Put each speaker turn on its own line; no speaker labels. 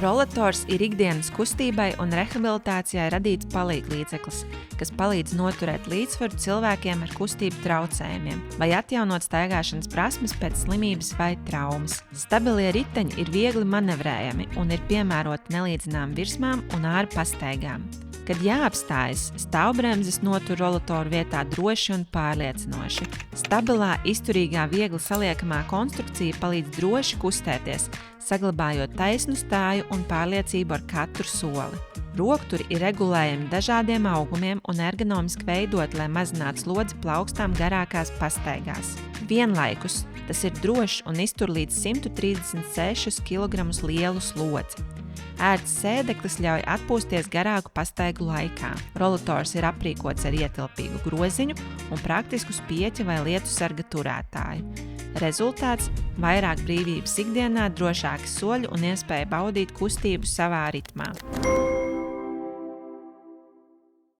Rollators ir ikdienas kustībai un rehabilitācijai radīts palīglīdzeklis, kas palīdz noturēt līdzsvaru cilvēkiem ar kustību traucējumiem vai atjaunot staigāšanas prasmes pēc slimības vai traumas. Stabilie riteņi ir viegli manevrējami un ir piemēroti nelīdzinām virsmām un ārpastaigām. Kad jāapstājas, stāvbremzes notur rollatoru vietā droši un pārliecinoši. Stabilā, izturīgā, viegli saliekamā konstrukcija palīdz droši kustēties, saglabājot taisnu stāju un pārliecību ar katru soli. Rokturi ir regulējami dažādiem augumiem un ergonomiski veidoti, lai mazinātu slodzi plaukstām garākās pastaigās. Vienlaikus tas ir drošs un iztur līdz 136 kg lielu slodzi. Ērts sēdeklis ļauj atpūsties garāku pastaigu laikā. Rollators ir aprīkots ar ietilpīgu groziņu un praktisku spieķa vai lietu sarga turētāju. Rezultāts – vairāk brīvības ikdienā, drošāki soļi un iespēja baudīt kustību savā ritmā.